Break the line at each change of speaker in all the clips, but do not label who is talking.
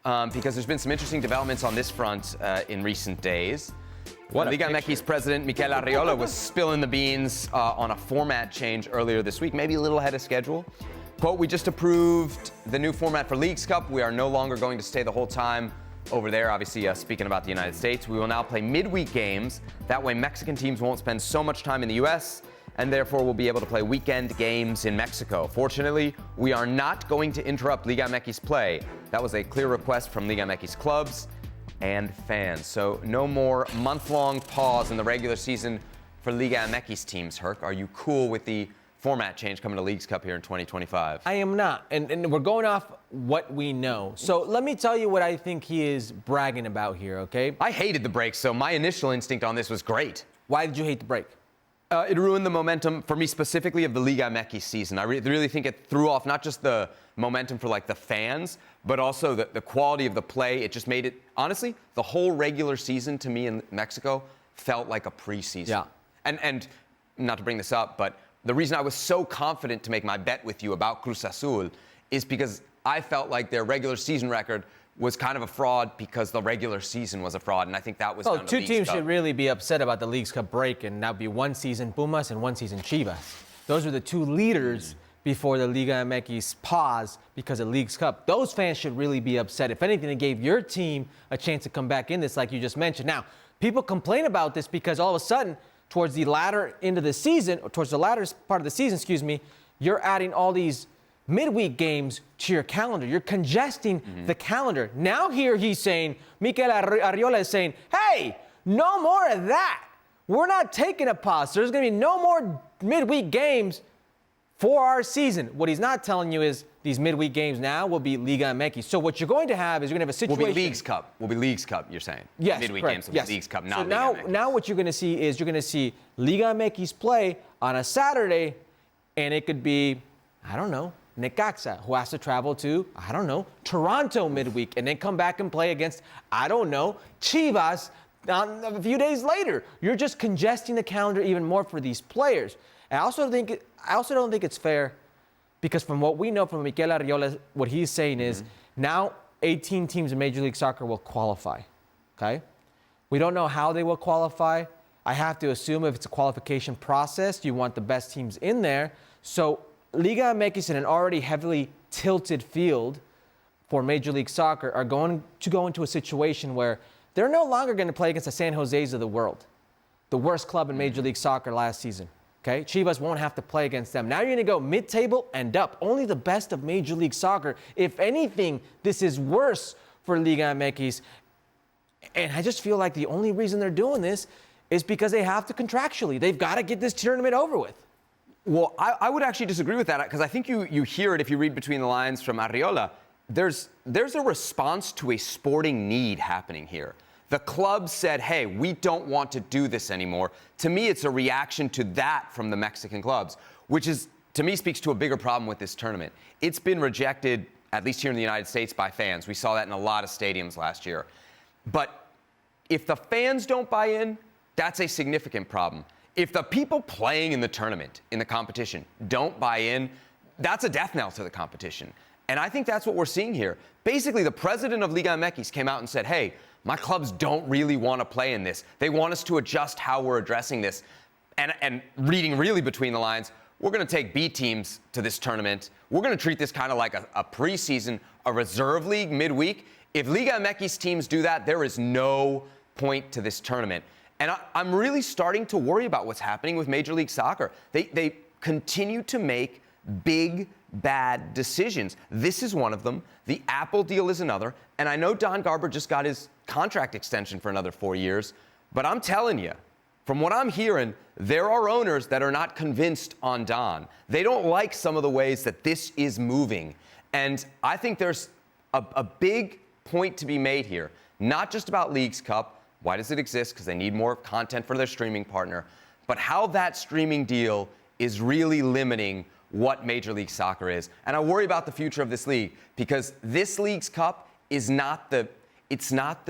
because there's been some interesting developments on this front in recent days. Liga MX's president, Mikel Arriola, was spilling the beans on a format change earlier this week, maybe a little ahead of schedule. Quote, we just approved the new format for Leagues Cup. We are no longer going to stay the whole time over there, obviously speaking about the United States. We will now play midweek games. That way Mexican teams won't spend so much time in the U.S., and therefore will be able to play weekend games in Mexico. Fortunately, we are not going to interrupt Liga MX's play. That was a clear request from Liga MX's clubs and fans. So no more month-long pause in the regular season for Liga MX's teams. Herc, are you cool with the format change coming to Leagues Cup here in 2025?
I am not, and we're going off what we know. So let me tell you what I think he is bragging about here, okay?
I hated the break, so my initial instinct on this was great.
Why did you hate the break?
It ruined the momentum, for me specifically, of the Liga MX season. I really think it threw off not just the momentum for like the fans, but also the quality of the play. It just made it, honestly, the whole regular season to me in Mexico felt like a preseason.
Yeah.
And not to bring this up, but the reason I was so confident to make my bet with you about Cruz Azul is because I felt like their regular season record was kind of a fraud because the regular season was a fraud, and I think that was
well,
down to
two
Leagues
teams
Cup.
should really be upset about the Leagues Cup break, and that would be one season Pumas and one season Chivas. Those are the two leaders before the Liga MX pause because of Leagues Cup. Those fans should really be upset. If anything, it gave your team a chance to come back in this, like you just mentioned. Now, people complain about this because all of a sudden, towards the latter end of the season, or towards the latter part of the season, you're adding all these midweek games to your calendar. You're congesting the calendar. Now here he's saying, Mikel Arriola is saying, hey, no more of that. We're not taking a pause. There's going to be no more midweek games for our season. What he's not telling you is these midweek games now will be Liga MX. So what you're going to have is you're going to have a situation.
Will be Leagues Cup. Will be Leagues Cup, you're saying.
Yes,
midweek
correct.
games will
Yes.
be Leagues Cup, not
so
Liga MX.
now what you're going to see is you're going to see Liga MX play on a Saturday, and it could be, I don't know, Necaxa, who has to travel to, I don't know, Toronto midweek, and then come back and play against, I don't know, Chivas a few days later. You're just congesting the calendar even more for these players. And I also don't think it's fair, because from what we know from Mikel Arriola, what he's saying is now 18 teams in Major League Soccer will qualify, okay? We don't know how they will qualify. I have to assume if it's a qualification process, you want the best teams in there. So Liga MX in an already heavily tilted field for Major League Soccer are going to go into a situation where they're no longer going to play against the San Jose's of the world, the worst club in Major League Soccer last season. Okay, Chivas won't have to play against them. Now you're going to go mid-table and up. Only the best of Major League Soccer. If anything, this is worse for Liga MX. And I just feel like the only reason they're doing this is because they have to contractually. They've got to get this tournament over with.
Well, I would actually disagree with that, because I think you hear it if you read between the lines from Arriola. There's a response to a sporting need happening here. The club said, hey, we don't want to do this anymore. To me, it's a reaction to that from the Mexican clubs, which is, to me, speaks to a bigger problem with this tournament. It's been rejected, at least here in the United States, by fans. We saw that in a lot of stadiums last year. But if the fans don't buy in, that's a significant problem. If the people playing in the tournament, in the competition, don't buy in, that's a death knell to the competition. And I think that's what we're seeing here. Basically, the president of Liga MX came out and said, hey, my clubs don't really want to play in this. They want us to adjust how we're addressing this. And reading really between the lines, we're going to take B teams to this tournament. We're going to treat this kind of like a preseason, a reserve league midweek. If Liga MX teams do that, there is no point to this tournament. And I'm really starting to worry about what's happening with Major League Soccer. They continue to make big, bad decisions. This is one of them. The Apple deal is another. And I know Don Garber just got his contract extension for another 4 years. But I'm telling you, from what I'm hearing, there are owners that are not convinced on Don. They don't like some of the ways that this is moving. And I think there's a big point to be made here. Not just about Leagues Cup. Why does it exist? Because they need more content for their streaming partner. But how that streaming deal is really limiting what Major League Soccer is. And I worry about the future of this league, because this Leagues Cup is not the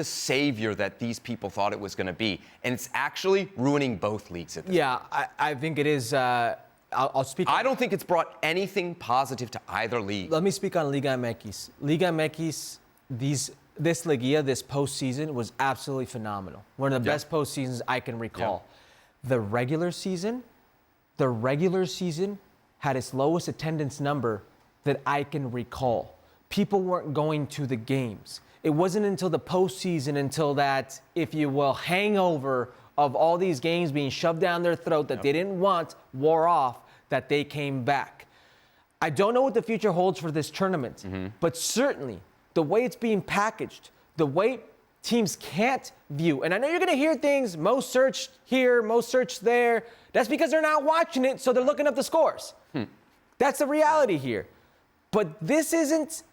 savior that these people thought it was going to be. And it's actually ruining both leagues at this point.
I think it is. I'll speak.
I don't think it's brought anything positive to either league.
Let me speak on Liga MX. Liga MX, these this Liguilla, this postseason, was absolutely phenomenal. One of the best postseasons I can recall. The regular season had its lowest attendance number that I can recall. People weren't going to the games. It wasn't until the postseason, until that, if you will, hangover of all these games being shoved down their throat that they didn't want wore off, that they came back. I don't know what the future holds for this tournament, but certainly the way it's being packaged, the way teams can't view, and I know you're going to hear things, most searched here, most searched there. That's because they're not watching it, so they're looking up the scores. That's the reality here. But this isn't,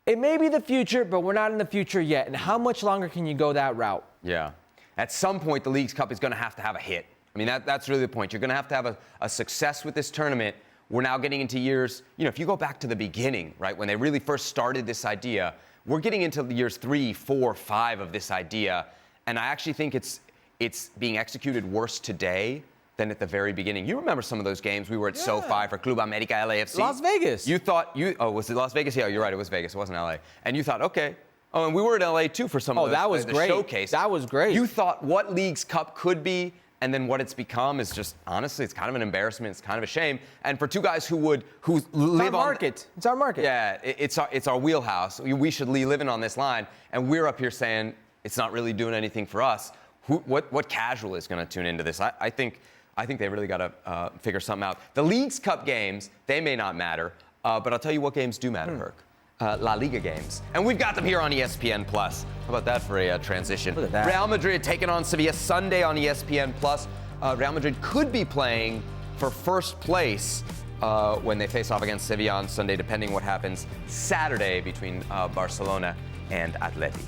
it may be the future, but we're not in the future yet. And how much longer can you go that route?
Yeah. At some point, the Leagues Cup is going to have a hit. I mean, that's really the point. You're going to have a success with this tournament. We're now getting into years, if you go back to the beginning, right, when they really first started this idea, we're getting into the years 3, 4, 5 of this idea. And I actually think it's being executed worse today than at the very beginning. You remember some of those games we were at SoFi for Club America LAFC?
Las Vegas.
You thought, was it Las Vegas? Yeah, you're right, it was Vegas. It wasn't LA. And you thought, okay. Oh, and we were in LA too for some of those.
That was
the
great.
Showcase.
That was great.
You thought what Leagues Cup could be, and then what it's become is just, honestly, it's kind of an embarrassment. It's kind of a shame. And for two guys who live
our market. It's our market.
Yeah, it's our wheelhouse. We should be living on this line, and we're up here saying it's not really doing anything for us. What casual is going to tune into this? I think they really got to figure something out. The Leagues Cup games, they may not matter, but I'll tell you what games do matter, Herc. La Liga games. And we've got them here on ESPN+. How about that for a transition?
Look at that.
Real Madrid taking on Sevilla Sunday on ESPN+. Real Madrid could be playing for first place when they face off against Sevilla on Sunday, depending what happens Saturday between Barcelona and Atleti.